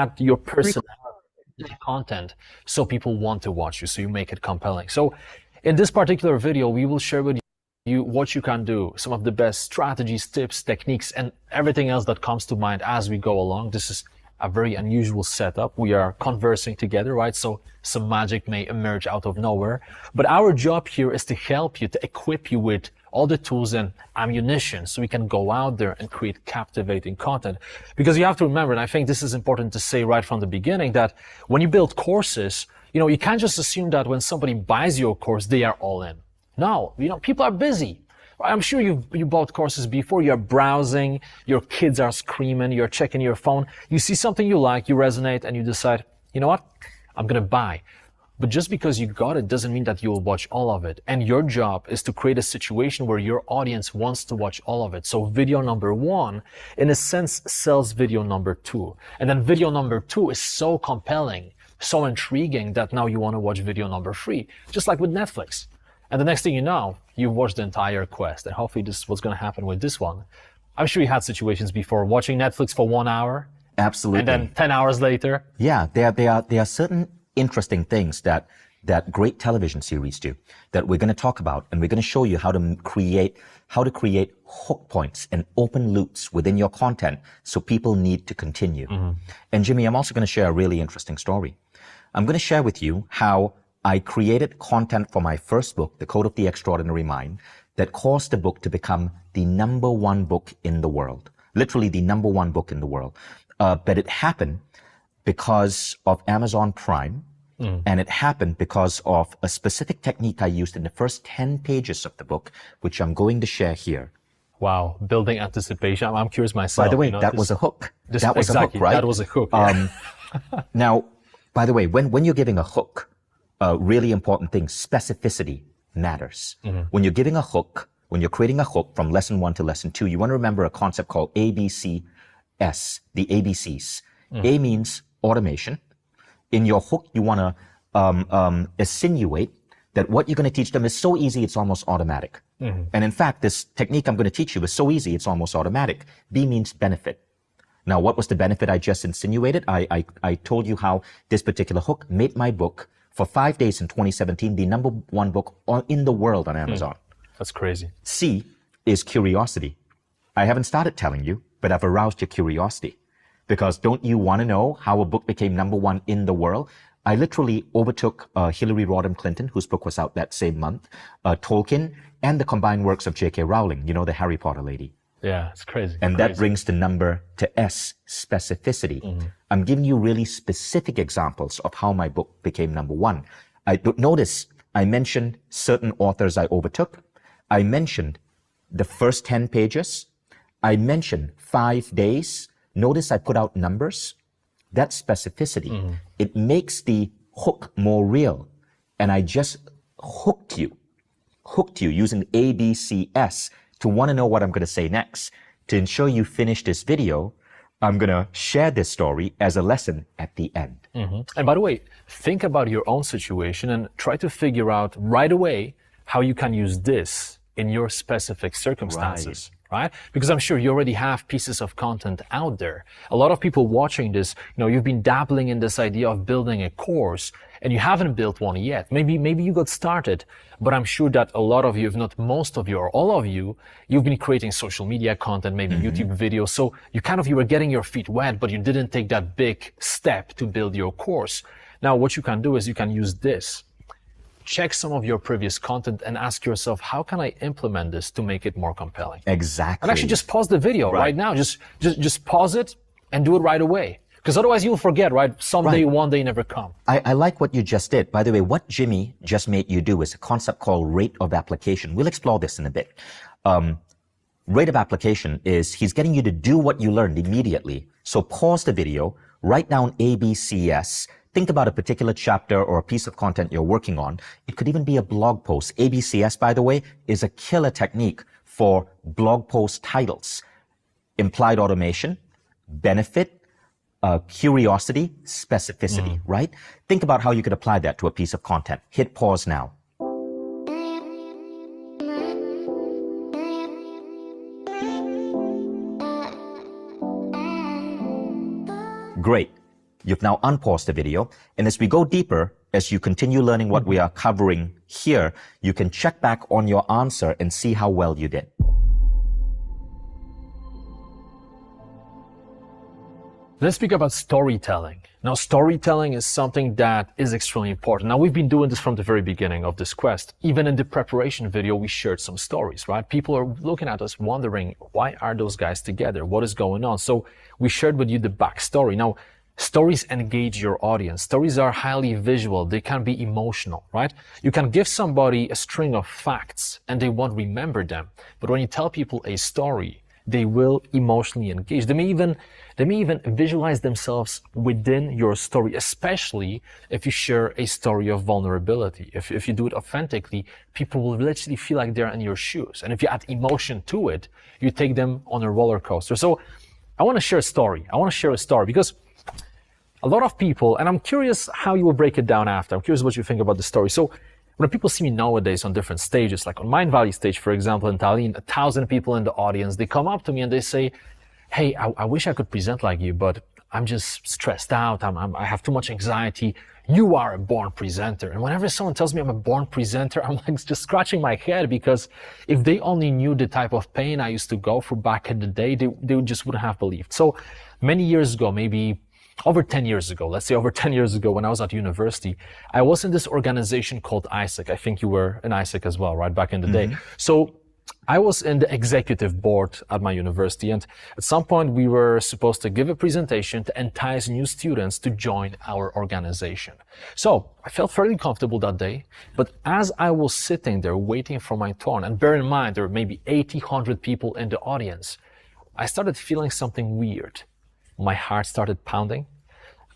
add your personality to the content so people want to watch you, so you make it compelling. So in this particular video, we will share with you what you can do, some of the best strategies, tips, techniques, and everything else that comes to mind as we go along. This is a very unusual setup. We are conversing together, right? So some magic may emerge out of nowhere. But our job here is to help you, to equip you with all the tools and ammunition so we can go out there and create captivating content. Because you have to remember, and I think this is important to say right from the beginning, that when you build courses, you can't just assume that when somebody buys your course, they are all in. No, people are busy. I'm sure you bought courses before. You're browsing, your kids are screaming, you're checking your phone. You see something you like, you resonate, and you decide, you know what? I'm going to buy. But just because you got it doesn't mean that you will watch all of it. And your job is to create a situation where your audience wants to watch all of it. So video number one, in a sense, sells video number two. And then video number two is so compelling, so intriguing that now you want to watch video number three, just like with Netflix. And the next thing you know, you've watched the entire quest. And hopefully this is what's going to happen with this one. I'm sure you had situations before watching Netflix for 1 hour. Absolutely. And then 10 hours later. Yeah, there are certain interesting things that great television series do that we're going to talk about, and we're going to show you how to create hook points and open loops within your content so people need to continue. Mm-hmm. And Jimmy, I'm also going to share a really interesting story. I'm going to share with you how I created content for my first book, The Code of the Extraordinary Mind, that caused the book to become the #1 book in the world. Literally the #1 book in the world. But it happened because of Amazon Prime, and it happened because of a specific technique I used in the first 10 pages of the book, which I'm going to share here. Wow, building anticipation. I'm curious myself. By the way, that was a hook. That was exactly, a hook, right? That was a hook. Yeah. Now, by the way, when you're giving a hook, really important thing, specificity matters. Mm-hmm. When you're giving a hook, when you're creating a hook from lesson 1 to lesson 2, you want to remember a concept called ABCS, the ABCs. A means automation. In your hook, you want to insinuate that what you're going to teach them is so easy, it's almost automatic. Mm-hmm. And in fact, this technique I'm going to teach you is so easy, it's almost automatic. B means benefit. Now, what was the benefit I just insinuated? I told you how this particular hook made my book for 5 days in 2017, the #1 book in the world on Amazon. That's crazy. C is curiosity. I haven't started telling you, but I've aroused your curiosity. Because don't you want to know how a book became #1 in the world? I literally overtook Hillary Rodham Clinton, whose book was out that same month, Tolkien, and the combined works of J.K. Rowling, the Harry Potter lady. Yeah, it's crazy. And that brings the number to S, specificity. Mm-hmm. I'm giving you really specific examples of how my book became #1. Notice I mentioned certain authors I overtook. I mentioned the first 10 pages. I mentioned 5 days. Notice I put out numbers. That's specificity. Mm-hmm. It makes the hook more real. And I just hooked you using ABCS to want to know what I'm going to say next. To ensure you finish this video, I'm going to share this story as a lesson at the end. Mm-hmm. And by the way, think about your own situation and try to figure out right away how you can use this in your specific circumstances. Right? Because I'm sure you already have pieces of content out there. A lot of people watching this, you've been dabbling in this idea of building a course and you haven't built one yet. Maybe you got started, but I'm sure that a lot of you, if not most of you or all of you, you've been creating social media content, maybe YouTube videos. So you were getting your feet wet, but you didn't take that big step to build your course. Now, what you can do is you can use this. Check some of your previous content and ask yourself, how can I implement this to make it more compelling? Exactly. And actually just pause the video right now. Just pause it and do it right away. Because otherwise you'll forget, right? Someday, one day never come. I like what you just did. By the way, what Jimmy just made you do is a concept called rate of application. We'll explore this in a bit. Rate of application is he's getting you to do what you learned immediately. So pause the video, write down ABCS, think about a particular chapter or a piece of content you're working on. It could even be a blog post. ABCS, by the way, is a killer technique for blog post titles. Implied automation, benefit, curiosity, specificity, right? Think about how you could apply that to a piece of content. Hit pause now. Great. You've now unpaused the video. And as we go deeper, as you continue learning what we are covering here, you can check back on your answer and see how well you did. Let's speak about storytelling. Now, storytelling is something that is extremely important. Now, we've been doing this from the very beginning of this quest. Even in the preparation video, we shared some stories, right? People are looking at us wondering, why are those guys together? What is going on? So we shared with you the backstory. Now, stories engage your audience. Stories are highly visual. They can be emotional, right? You can give somebody a string of facts and they won't remember them. But when you tell people a story, they will emotionally engage. They may even visualize themselves within your story, especially if you share a story of vulnerability. If you do it authentically, people will literally feel like they're in your shoes. And if you add emotion to it, you take them on a roller coaster. So I want to share a story. Because a lot of people, and I'm curious how you will break it down after. I'm curious what you think about the story. So when people see me nowadays on different stages, like on Mind Valley stage, for example, in Tallinn, 1,000 people in the audience, they come up to me and they say, hey, I wish I could present like you, but I'm just stressed out. I have too much anxiety. You are a born presenter. And whenever someone tells me I'm a born presenter, I'm like just scratching my head, because if they only knew the type of pain I used to go through back in the day, they just wouldn't have believed. So many years ago, maybe over 10 years ago, let's say over 10 years ago, when I was at university, I was in this organization called ISAC. I think you were in ISAC as well, right? Back in the day. So I was in the executive board at my university, and at some point we were supposed to give a presentation to entice new students to join our organization. So I felt fairly comfortable that day, but as I was sitting there waiting for my turn, and bear in mind there were maybe 80, 100 people in the audience, I started feeling something weird. My heart started pounding.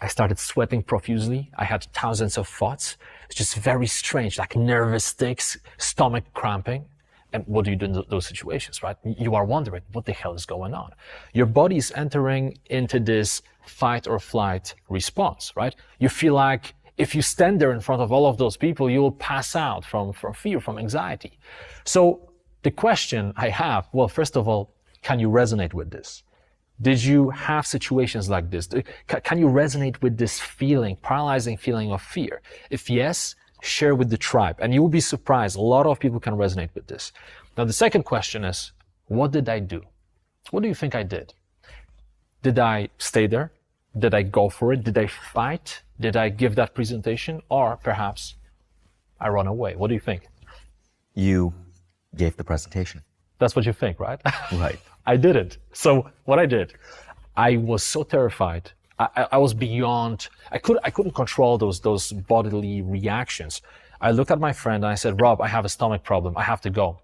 I started sweating profusely. I had thousands of thoughts. It's just very strange, like nervous tics, stomach cramping. And what do you do in those situations, right? You are wondering, what the hell is going on? Your body is entering into this fight or flight response, right? You feel like if you stand there in front of all of those people, you will pass out from fear, from anxiety. So the question I have, well, first of all, can you resonate with this? Did you have situations like this? Can you resonate with this feeling, paralyzing feeling of fear? If yes, share with the tribe, and you will be surprised. A lot of people can resonate with this. Now, the second question is, what did I do? What do you think I did? Did I stay there? Did I go for it? Did I fight? Did I give that presentation? Or perhaps I run away? What do you think? You gave the presentation. That's what you think, right? Right. I didn't. So what I did, I was so terrified. I was beyond, I couldn't control those bodily reactions. I looked at my friend and I said, Rob, I have a stomach problem. I have to go.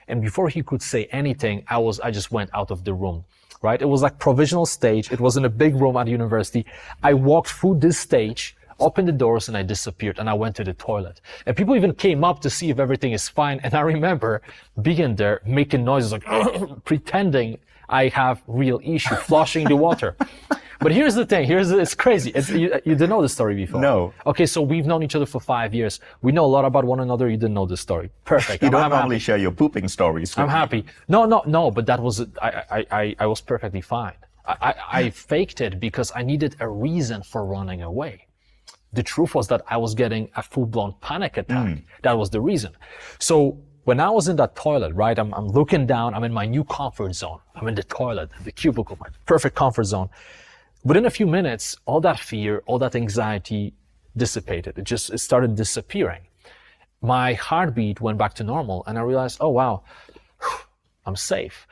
And before he could say anything, I just went out of the room, right? It was like provisional stage. It was in a big room at university. I walked through this stage, opened the doors, and I disappeared, and I went to the toilet. And people even came up to see if everything is fine. And I remember being there, making noises like, pretending I have real issue, flushing the water. But here's the thing, it's crazy. You didn't know the story before. No. Okay, so we've known each other for 5 years. We know a lot about one another. You didn't know the story. Perfect. You don't normally share your pooping stories. I'm happy. No, but that was, I was perfectly fine. I faked it because I needed a reason for running away. The truth was that I was getting a full-blown panic attack. That was the reason. So when I was in that toilet, right, I'm looking down, I'm in my new comfort zone. I'm in the toilet, the cubicle, my perfect comfort zone. Within a few minutes, all that fear, all that anxiety dissipated. It started disappearing. My heartbeat went back to normal, and I realized, oh wow, I'm safe.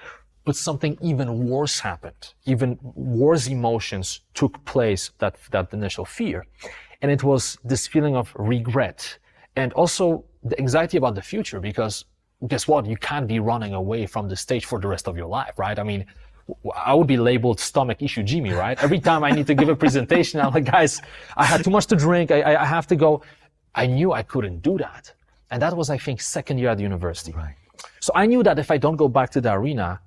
But something even worse happened. Even worse emotions took place, that initial fear. And it was this feeling of regret, and also the anxiety about the future, because guess what? You can't be running away from the stage for the rest of your life, right? I mean, I would be labeled stomach issue Jimmy, right? Every time I need to give a presentation, I'm like, guys, I had too much to drink. I have to go. I knew I couldn't do that. And that was, I think, second year at the university. Right. So I knew that if I don't go back to the arena,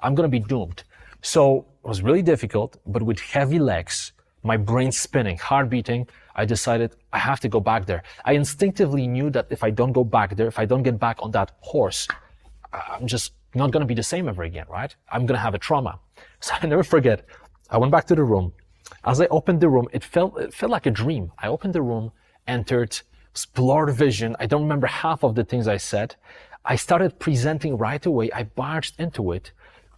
I'm going to be doomed. So it was really difficult, but with heavy legs, my brain spinning, heart beating, I decided I have to go back there. I instinctively knew that if I don't go back there, if I don't get back on that horse, I'm just not going to be the same ever again, right? I'm going to have a trauma. So I never forget. I went back to the room. As I opened the room, it felt like a dream. I opened the room, entered, blurred vision. I don't remember half of the things I said. I started presenting right away. I barged into it.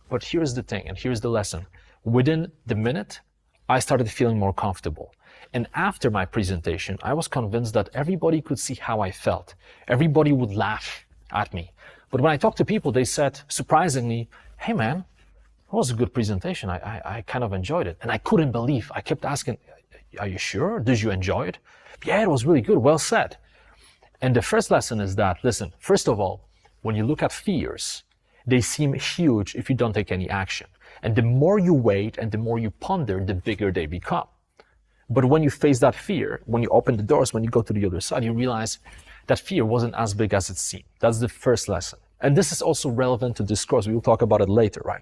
But here's the thing, and here's the lesson. Within the minute, I started feeling more comfortable. And after my presentation, I was convinced that everybody could see how I felt. Everybody would laugh at me. But when I talked to people, they said, surprisingly, hey man, that was a good presentation. I kind of enjoyed it. And I couldn't believe. I kept asking, are you sure? Did you enjoy it? Yeah, it was really good. Well said. And the first lesson is that, listen, first of all, when you look at fears, they seem huge if you don't take any action. And the more you wait and the more you ponder, the bigger they become. But when you face that fear, when you open the doors, when you go to the other side, you realize that fear wasn't as big as it seemed. That's the first lesson. And this is also relevant to this course. We will talk about it later, right?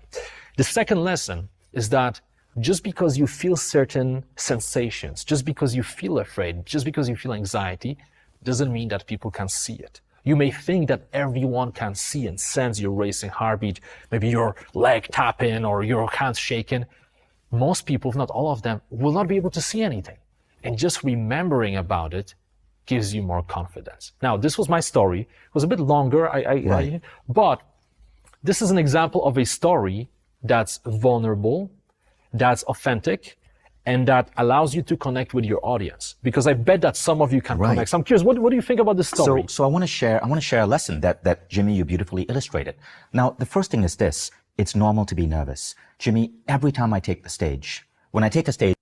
The second lesson is that just because you feel certain sensations, just because you feel afraid, just because you feel anxiety, doesn't mean that people can see it. You may think that everyone can see and sense your racing heartbeat, maybe your leg tapping or your hands shaking. Most people, if not all of them, will not be able to see anything. And just remembering about it gives you more confidence. Now, this was my story. It was a bit longer, but this is an example of a story that's vulnerable, that's authentic, and that allows you to connect with your audience. Because I bet that some of you can connect. So I'm curious, what do you think about this story? So I want to share a lesson that Jimmy, you beautifully illustrated. Now, the first thing is this. It's normal to be nervous. Jimmy, every time I take the stage, when I take a stage,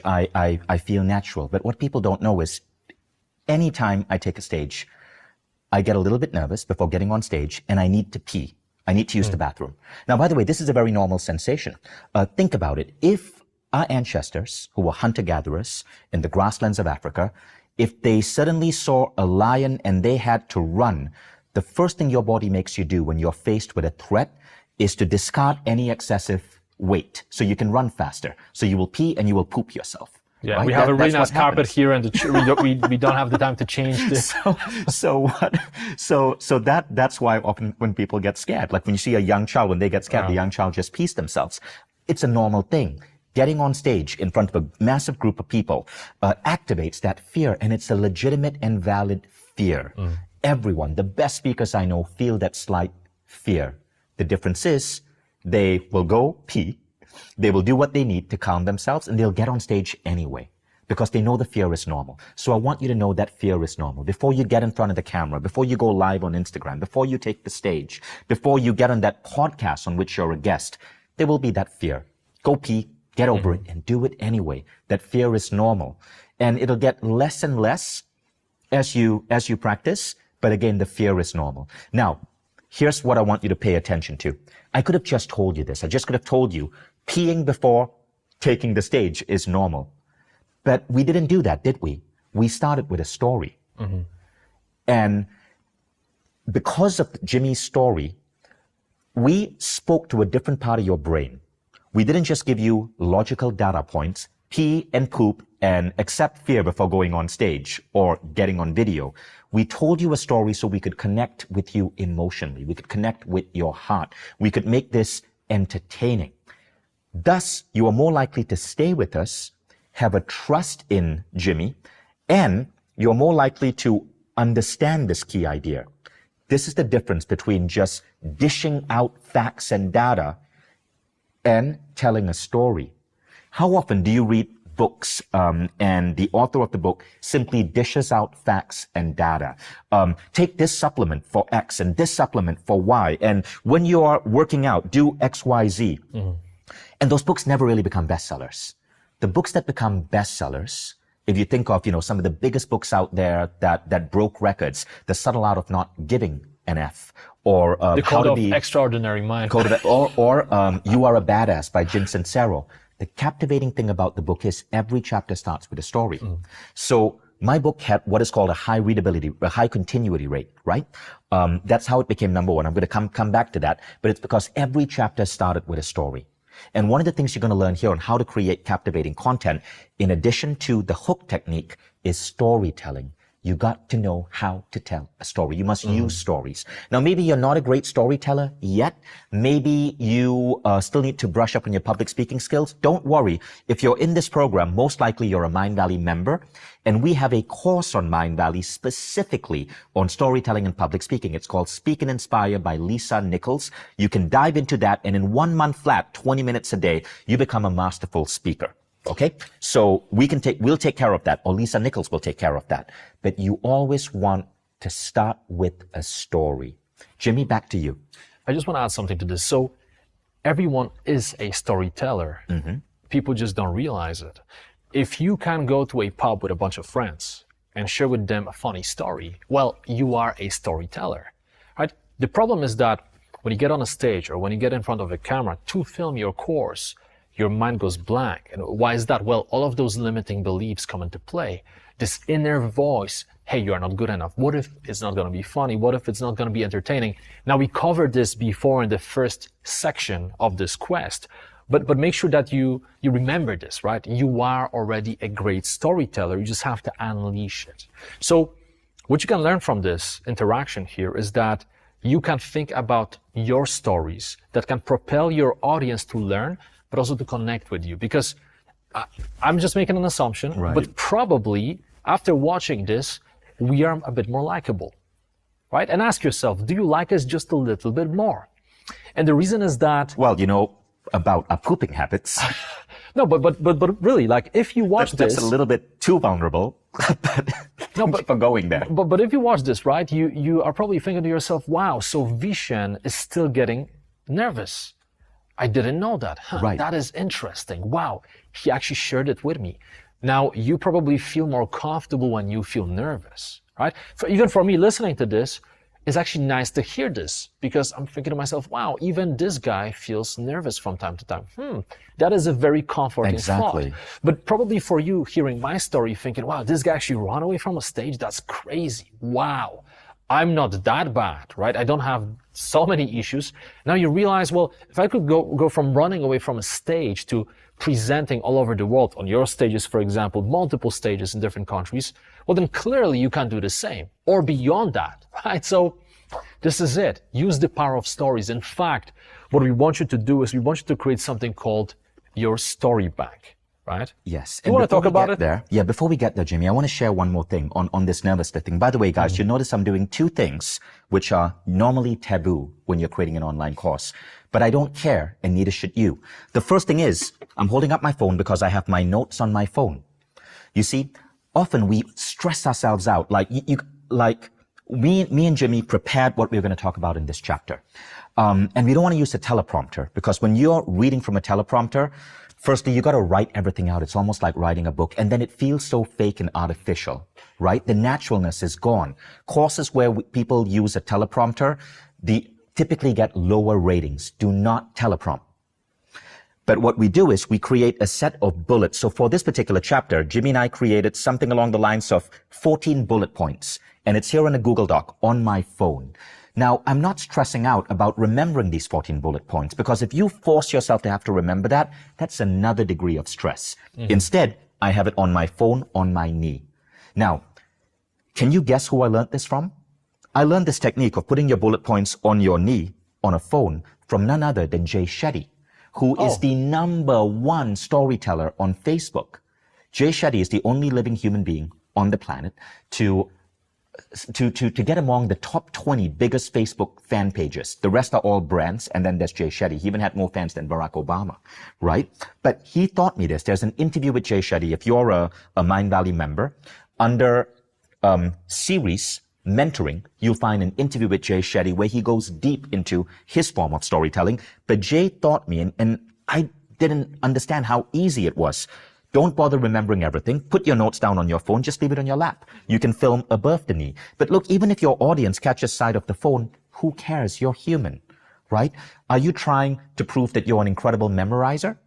I feel natural. But what people don't know is anytime I take a stage, I get a little bit nervous before getting on stage and I need to pee. I need to use the bathroom. Now, by the way, this is a very normal sensation. Think about it. If our ancestors, who were hunter-gatherers in the grasslands of Africa, if they suddenly saw a lion and they had to run, the first thing your body makes you do when you're faced with a threat is to discard any excessive weight so you can run faster. So you will pee and you will poop yourself. Yeah, right? we have a really nice carpet here, and we don't have the time to change this. So that's why often when people get scared, like when you see a young child, when they get scared, the young child just pees themselves. It's a normal thing. Getting on stage in front of a massive group of people activates that fear, and it's a legitimate and valid fear. Everyone, the best speakers I know, feel that slight fear. The difference is they will go pee, they will do what they need to calm themselves, and they'll get on stage anyway because they know the fear is normal. So I want you to know that fear is normal. Before you get in front of the camera, before you go live on Instagram, before you take the stage, before you get on that podcast on which you're a guest, there will be that fear. Go pee, get over it, and do it anyway. That fear is normal. And it'll get less and less as you practice, but again, the fear is normal. Now, here's what I want you to pay attention to. I could have just told you this. I just could have told you peeing before taking the stage is normal. But we didn't do that, did we? We started with a story. And because of Jimmy's story, we spoke to a different part of your brain. We didn't just give you logical data points, pee and poop and accept fear before going on stage or getting on video. We told you a story so we could connect with you emotionally. We could connect with your heart. We could make this entertaining. Thus, you are more likely to stay with us, have a trust in Jimmy, and you're more likely to understand this key idea. This is the difference between just dishing out facts and data and telling a story. How often do you read books and the author of the book simply dishes out facts and data? Take this supplement for X and this supplement for Y. And when you are working out, do X, Y, Z. And those books never really become bestsellers. The books that become bestsellers, if you think of, some of the biggest books out there that broke records, The Subtle Art of Not Giving an F, or The Code of Extraordinary Mind, or You Are a Badass by Jim Sincero. The captivating thing about the book is every chapter starts with a story. So my book had what is called a high readability, a high continuity rate, right? That's how it became number one. I'm going to come back to that, but it's because every chapter started with a story. And one of the things you're going to learn here on how to create captivating content, in addition to the hook technique, is storytelling. You got to know how to tell a story. You must use stories. Now, maybe you're not a great storyteller yet. Maybe you still need to brush up on your public speaking skills. Don't worry. If you're in this program, most likely you're a Mind Valley member. And we have a course on Mind Valley specifically on storytelling and public speaking. It's called Speak and Inspire by Lisa Nichols. You can dive into that, and in 1 month flat, 20 minutes a day, you become a masterful speaker. Okay? So we'll take care of that, or Lisa Nichols will take care of that. But you always want to start with a story. Jimmy, back to you. I just want to add something to this. So everyone is a storyteller. People just don't realize it. If you can go to a pub with a bunch of friends and share with them a funny story, well, you are a storyteller, right? The problem is that when you get on a stage or when you get in front of a camera to film your course, your mind goes blank. And why is that? Well, all of those limiting beliefs come into play. This inner voice, hey, you are not good enough. What if it's not going to be funny? What if it's not going to be entertaining? Now, we covered this before in the first section of this quest, but make sure that you remember this, right? You are already a great storyteller. You just have to unleash it. So what you can learn from this interaction here is that you can think about your stories that can propel your audience to learn, but also to connect with you. Because I'm just making an assumption, right, but probably after watching this, we are a bit more likable, right? And ask yourself, do you like us just a little bit more? And the reason is that... Well, you know, about our pooping habits. No, but really, like, if you watch this... That's a little bit too vulnerable, but no, keep on going there. But if you watch this, right, you are probably thinking to yourself, wow, so Vishen is still getting nervous. I didn't know that. Huh, right. That is interesting. Wow, he actually shared it with me. Now, you probably feel more comfortable when you feel nervous, right? Even for me, listening to this, it's actually nice to hear this because I'm thinking to myself, wow, even this guy feels nervous from time to time. That is a very comforting thought. But probably for you, hearing my story, thinking, wow, this guy actually ran away from a stage. That's crazy. Wow. I'm not that bad, right? I don't have so many issues. Now you realize, well, if I could go from running away from a stage to presenting all over the world on your stages, for example, multiple stages in different countries, well, then clearly you can do the same or beyond that, right? So this is it. Use the power of stories. In fact, what we want you to do is we want you to create something called your story bank. Right? Yes. Do you want to talk about it? Yeah, before we get there, Jimmy, I want to share one more thing on this nervous thing. By the way, guys, you notice I'm doing two things which are normally taboo when you're creating an online course. But I don't care, and neither should you. The first thing is, I'm holding up my phone because I have my notes on my phone. You see, often we stress ourselves out. Like me and Jimmy prepared what we were going to talk about in this chapter. And we don't want to use a teleprompter because when you're reading from a teleprompter, firstly, you got to write everything out. It's almost like writing a book. And then it feels so fake and artificial, right? The naturalness is gone. Courses where people use a teleprompter, they typically get lower ratings. Do not teleprompt. But what we do is we create a set of bullets. So for this particular chapter, Jimmy and I created something along the lines of 14 bullet points. And it's here in a Google Doc on my phone. Now, I'm not stressing out about remembering these 14 bullet points because if you force yourself to have to remember that, that's another degree of stress. Instead, I have it on my phone, on my knee. Now, can you guess who I learned this from? I learned this technique of putting your bullet points on your knee on a phone from none other than Jay Shetty, who is the #1 storyteller on Facebook. Jay Shetty is the only living human being on the planet to get among the top 20 biggest Facebook fan pages. The rest are all brands, and then there's Jay Shetty. He even had more fans than Barack Obama, right? But he taught me this. There's an interview with Jay Shetty. If you're a Mind Valley member, under series mentoring, you'll find an interview with Jay Shetty where he goes deep into his form of storytelling. But Jay taught me, and I didn't understand how easy it was. Don't bother remembering everything. Put your notes down on your phone. Just leave it on your lap. You can film above the knee. But look, even if your audience catches sight of the phone, who cares? You're human, right? Are you trying to prove that you're an incredible memorizer?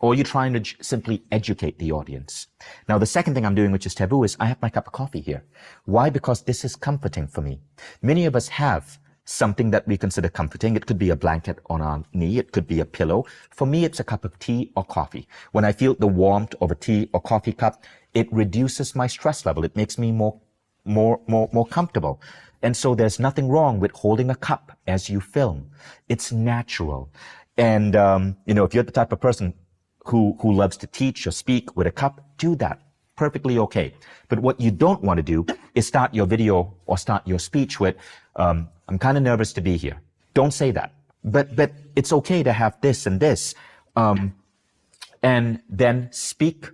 Or are you trying to simply educate the audience? Now, the second thing I'm doing, which is taboo, is I have my cup of coffee here. Why? Because this is comforting for me. Many of us have something that we consider comforting. It could be a blanket on our knee. It could be a pillow. For me, it's a cup of tea or coffee. When I feel the warmth of a tea or coffee cup, it reduces my stress level. It makes me more more comfortable. And so there's nothing wrong with holding a cup as you film. It's natural. And, if you're the type of person who loves to teach or speak with a cup, do that. Perfectly okay. But what you don't want to do is start your video or start your speech with, I'm kind of nervous to be here. Don't say that. But it's okay to have this and this. And then speak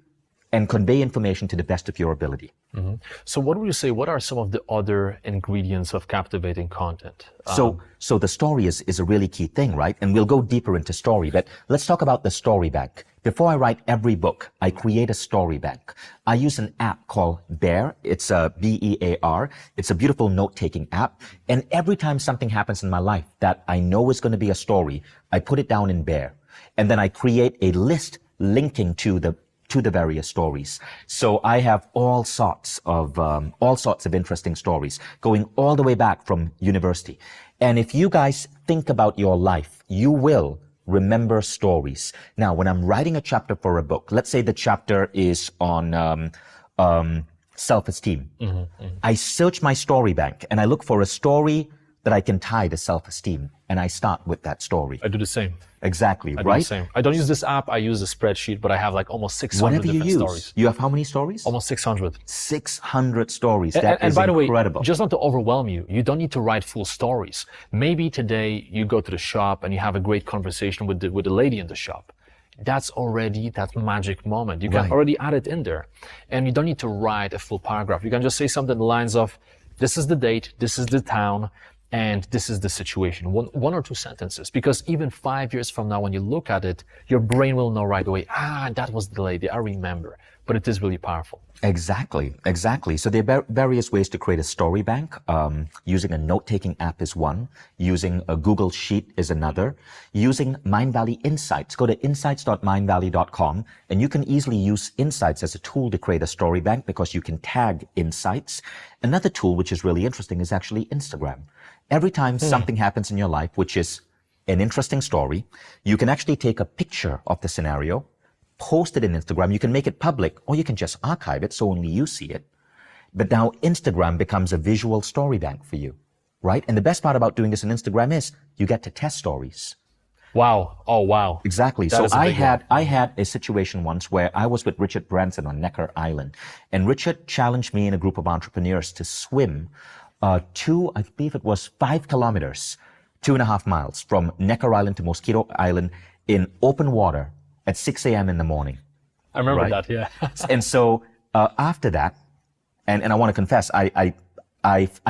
and convey information to the best of your ability. Mm-hmm. So what would you say, what are some of the other ingredients of captivating content? So the story is a really key thing, right? And we'll go deeper into story, but let's talk about the story bank. Before I write every book, I create a story bank. I use an app called Bear. It's a BEAR. It's a beautiful note-taking app. And every time something happens in my life that I know is going to be a story, I put it down in Bear. And then I create a list linking to the various stories. So I have all sorts of interesting stories going all the way back from university. And if you guys think about your life, you will remember stories. Now, when I'm writing a chapter for a book, let's say the chapter is on self-esteem. Mm-hmm, mm-hmm. I search my story bank and I look for a story that I can tie to self-esteem, and I start with that story. I do the same. Exactly, right? I do the same. I don't use this app, I use a spreadsheet, but I have like almost 600 different stories. You have how many stories? Almost 600. 600 stories. That is by the incredible. Way, just not to overwhelm you, you don't need to write full stories. Maybe today you go to the shop and you have a great conversation with the lady in the shop. That's already that magic moment. You can already add it in there. And you don't need to write a full paragraph. You can just say something in the lines of, this is the date, this is the town, and this is the situation. One or two sentences, because even 5 years from now, when you look at it, your brain will know right away, that was the lady, I remember. But it is really powerful. Exactly. So there are various ways to create a story bank. Using a note-taking app is one. Using a Google Sheet is another. Using Mindvalley Insights. Go to insights.mindvalley.com and you can easily use Insights as a tool to create a story bank because you can tag insights. Another tool which is really interesting is actually Instagram. Every time something happens in your life, which is an interesting story, you can actually take a picture of the scenario, post it in Instagram. You can make it public, or you can just archive it so only you see it. But now Instagram becomes a visual story bank for you, right? And the best part about doing this on Instagram is you get to test stories. Wow. Oh, wow. Exactly. So I had a situation once where I was with Richard Branson on Necker Island, and Richard challenged me and a group of entrepreneurs to swim I believe it was 5 kilometers, 2.5 miles from Necker Island to Mosquito Island in open water at 6 a.m. in the morning. I remember that, yeah. And so after that, and I want to confess, I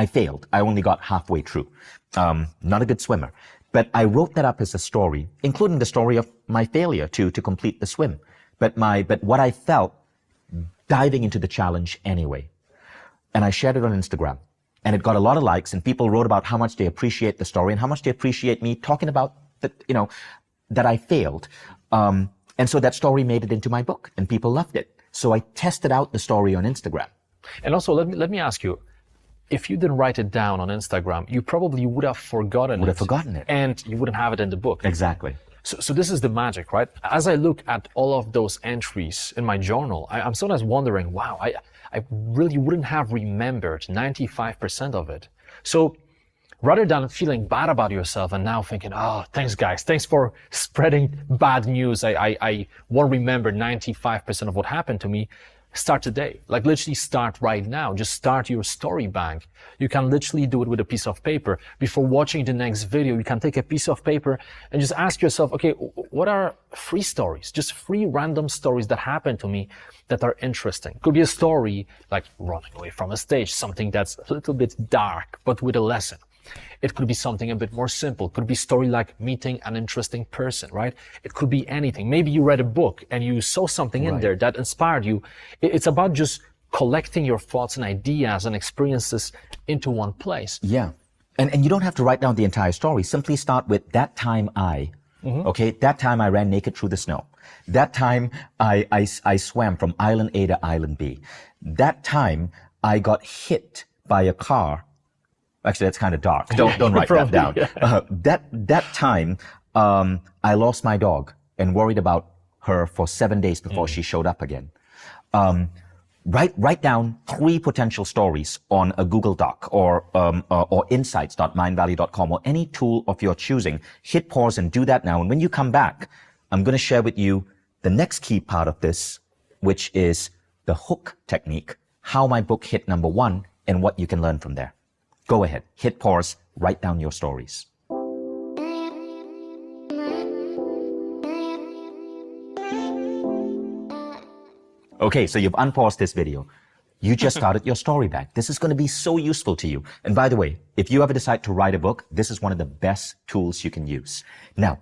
failed. I only got halfway through. Not a good swimmer. But I wrote that up as a story, including the story of my failure to complete the swim. But what I felt diving into the challenge anyway. And I shared it on Instagram. And it got a lot of likes, and people wrote about how much they appreciate the story and how much they appreciate me talking about that I failed. And so that story made it into my book, and people loved it. So I tested out the story on Instagram. And also, let me ask you, if you didn't write it down on Instagram, you probably would have forgotten it. And you wouldn't have it in the book. Exactly. So this is the magic, right? As I look at all of those entries in my journal, I'm sometimes wondering, wow, I really wouldn't have remembered 95% of it. So rather than feeling bad about yourself and now thinking, oh, thanks guys, thanks for spreading bad news, I won't remember 95% of what happened to me, start today. Like literally start right now. Just start your story bank. You can literally do it with a piece of paper. Before watching the next video, you can take a piece of paper and just ask yourself, okay, what are 3 stories? Just 3 random stories that happened to me that are interesting. Could be a story like running away from a stage, something that's a little bit dark, but with a lesson. It could be something a bit more simple. It could be a story like meeting an interesting person, right? It could be anything. Maybe you read a book and you saw something in there that inspired you. It's about just collecting your thoughts and ideas and experiences into one place. Yeah. And you don't have to write down the entire story. Simply start with that time okay, that time I ran naked through the snow. That time I swam from island A to island B. That time I got hit by a car. Actually, that's kind of dark. Don't write that down. That time, I lost my dog and worried about her for 7 days before she showed up again. Write down 3 potential stories on a Google Doc or insights.mindvalley.com or any tool of your choosing. Hit pause and do that now. And when you come back, I'm going to share with you the next key part of this, which is the hook technique, how my book hit #1 and what you can learn from there. Go ahead, hit pause, write down your stories. Okay, so you've unpaused this video. You just started your story bank. This is going to be so useful to you. And by the way, if you ever decide to write a book, this is one of the best tools you can use. Now,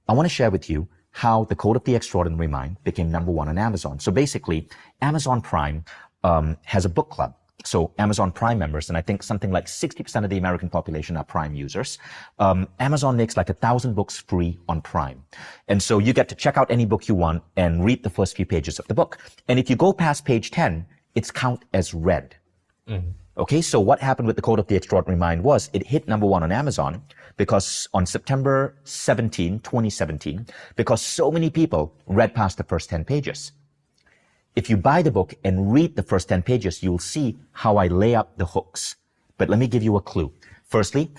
I want to share with you how the Code of the Extraordinary Mind became #1 on Amazon. So basically, Amazon Prime has a book club. So Amazon Prime members, and I think something like 60% of the American population are Prime users. Amazon makes like 1,000 books free on Prime. And so you get to check out any book you want and read the first few pages of the book. And if you go past page 10, it's count as read. Mm-hmm. Okay, so what happened with the Code of the Extraordinary Mind was it hit #1 on Amazon because on September 17, 2017, because so many people read past the first 10 pages. If you buy the book and read the first 10 pages, you'll see how I lay out the hooks. But let me give you a clue. Firstly,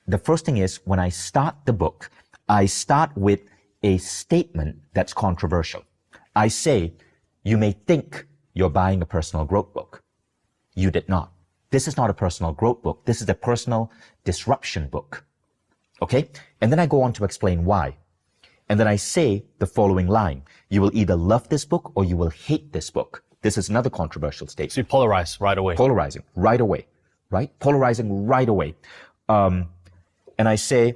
the first thing is when I start the book, I start with a statement that's controversial. I say, you may think you're buying a personal growth book. You did not. This is not a personal growth book. This is a personal disruption book. Okay? And then I go on to explain why. And then I say the following line. You will either love this book or you will hate this book. This is another controversial statement. So you polarize right away. Polarizing right away, right? Polarizing right away. And I say,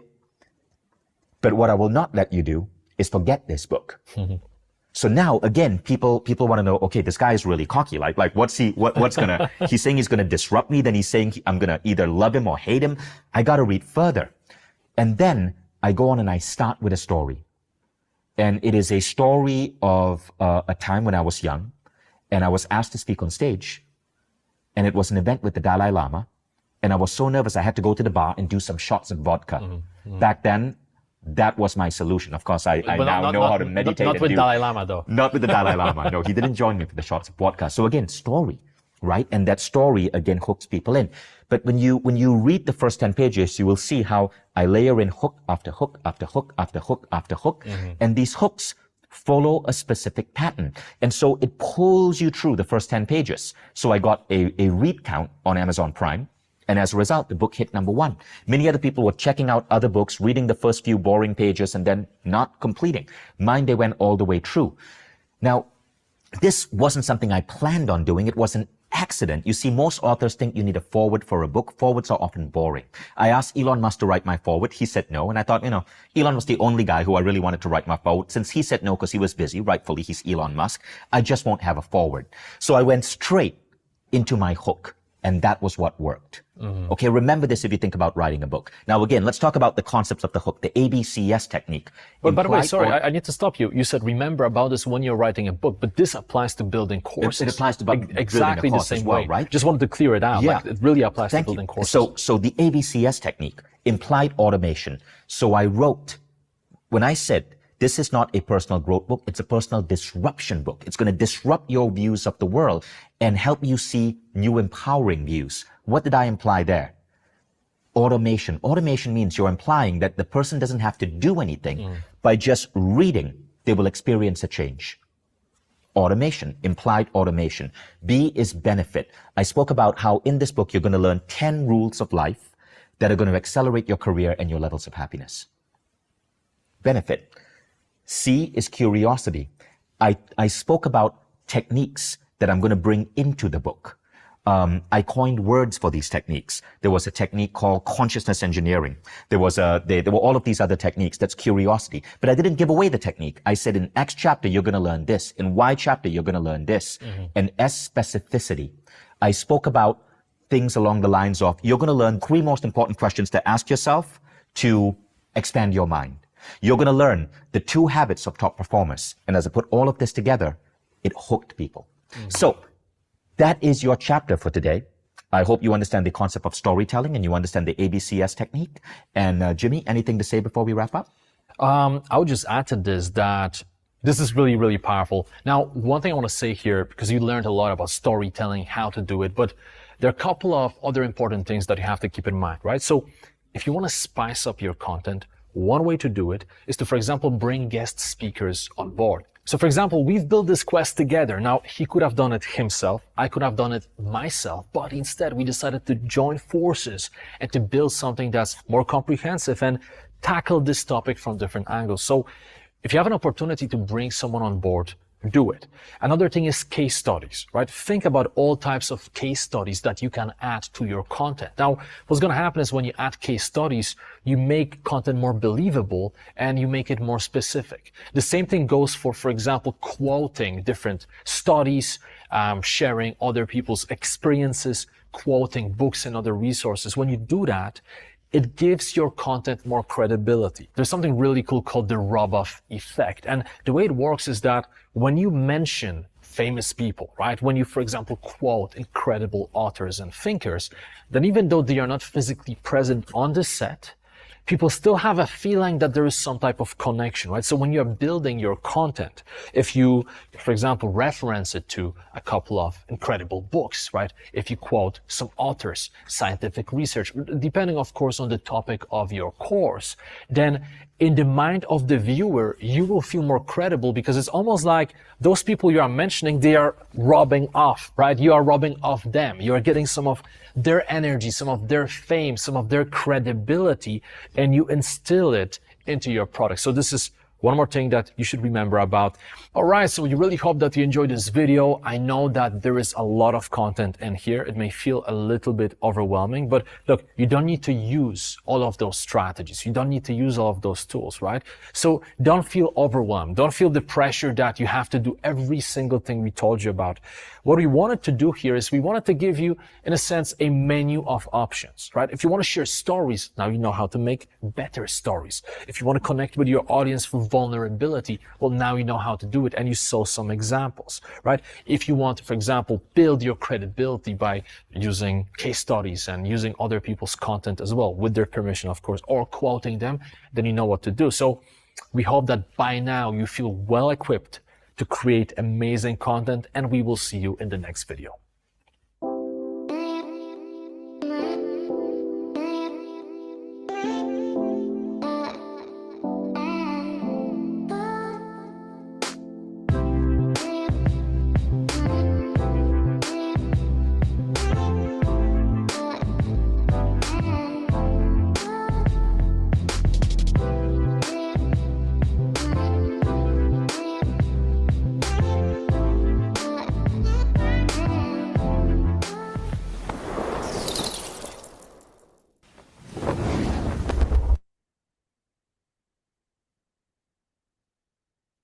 but what I will not let you do is forget this book. So now, again, people want to know, okay, this guy is really cocky. Like what's gonna, he's saying he's gonna disrupt me. Then he's saying I'm gonna either love him or hate him. I gotta read further. And then I go on and I start with a story. And it is a story of a time when I was young and I was asked to speak on stage. And it was an event with the Dalai Lama. And I was so nervous I had to go to the bar and do some shots of vodka. Mm-hmm. Back then, that was my solution. Of course, I now know how to meditate. Not with Dalai Lama, though. Not with the Dalai Lama. No, he didn't join me for the shots of vodka. So again, story, right? And that story, again, hooks people in. But when you read the first 10 pages, you will see how I layer in hook after hook after hook after hook after hook. Mm-hmm. And these hooks follow a specific pattern. And so it pulls you through the first 10 pages. So I got a read count on Amazon Prime. And as a result, the book hit #1. Many other people were checking out other books, reading the first few boring pages and then not completing. Mine, they went all the way through. Now, this wasn't something I planned on doing. It was an accident. You see, most authors think you need a foreword for a book. Forewords are often boring. I asked Elon Musk to write my foreword. He said no. And I thought, Elon was the only guy who I really wanted to write my foreword. Since he said no because he was busy, rightfully, he's Elon Musk, I just won't have a foreword. So I went straight into my hook. And that was what worked. Mm-hmm. Okay, remember this if you think about writing a book. Now, again, let's talk about the concepts of the hook, the ABCS technique. But by the way, sorry, I need to stop you. You said remember about this when you're writing a book, but this applies to building courses. It applies to building exactly a course the same as well, way, right? Just wanted to clear it out. Yeah. Like, it really applies to building courses. So the ABCS technique, implied automation. So I wrote, when I said, this is not a personal growth book. It's a personal disruption book. It's going to disrupt your views of the world and help you see new empowering views. What did I imply there? Automation. Automation means you're implying that the person doesn't have to do anything. By just reading, they will experience a change. Automation, implied automation. B is benefit. I spoke about how in this book you're going to learn 10 rules of life that are going to accelerate your career and your levels of happiness. Benefit. C is curiosity. I spoke about techniques that I'm going to bring into the book. I coined words for these techniques. There was a technique called consciousness engineering. There were all of these other techniques. That's curiosity. But I didn't give away the technique. I said in X chapter, you're going to learn this. In Y chapter, you're going to learn this. Mm-hmm. And S, specificity. I spoke about things along the lines of, you're going to learn 3 most important questions to ask yourself to expand your mind. You're going to learn the 2 habits of top performers. And as I put all of this together, it hooked people. Mm-hmm. So that is your chapter for today. I hope you understand the concept of storytelling and you understand the ABCS technique. And Jimmy, anything to say before we wrap up? I would just add to this that This is really, really powerful. Now, one thing I want to say here, because you learned a lot about storytelling, how to do it, but there are a couple of other important things that you have to keep in mind, right? So if you want to spice up your content, one way to do it is to, for example, bring guest speakers on board. So for example, we've built this quest together. Now, he could have done it himself. I could have done it myself, but instead we decided to join forces and to build something that's more comprehensive and tackle this topic from different angles. So if you have an opportunity to bring someone on board, do it. Another thing is case studies, right? Think about all types of case studies that you can add to your content. Now, what's going to happen is when you add case studies, you make content more believable and you make it more specific. The same thing goes for example, quoting different studies, sharing other people's experiences, quoting books and other resources. When you do that, it gives your content more credibility. There's something really cool called the rub-off effect. And the way it works is that when you mention famous people, right? When you, for example, quote incredible authors and thinkers, then even though they are not physically present on the set, people still have a feeling that there is some type of connection, right? So when you're building your content, if you, for example, reference it to a couple of incredible books, right? If you quote some authors, scientific research, depending, of course, on the topic of your course, then in the mind of the viewer, you will feel more credible because it's almost like those people you are mentioning, they are rubbing off, right? You are rubbing off them. You are getting some of their energy, some of their fame, some of their credibility, and you instill it into your product. So this is one more thing that you should remember about. All right, so we really hope that you enjoyed this video. I know that there is a lot of content in here. It may feel a little bit overwhelming, but look, you don't need to use all of those strategies. You don't need to use all of those tools, right? So don't feel overwhelmed. Don't feel the pressure that you have to do every single thing we told you about. What we wanted to do here is we wanted to give you, in a sense, a menu of options, right? If you want to share stories, now you know how to make better stories. If you want to connect with your audience through vulnerability, well, now you know how to do it, and you saw some examples, right? If you want to, for example, build your credibility by using case studies and using other people's content as well, with their permission, of course, or quoting them, then you know what to do. So we hope that by now you feel well equipped to create amazing content, and we will see you in the next video.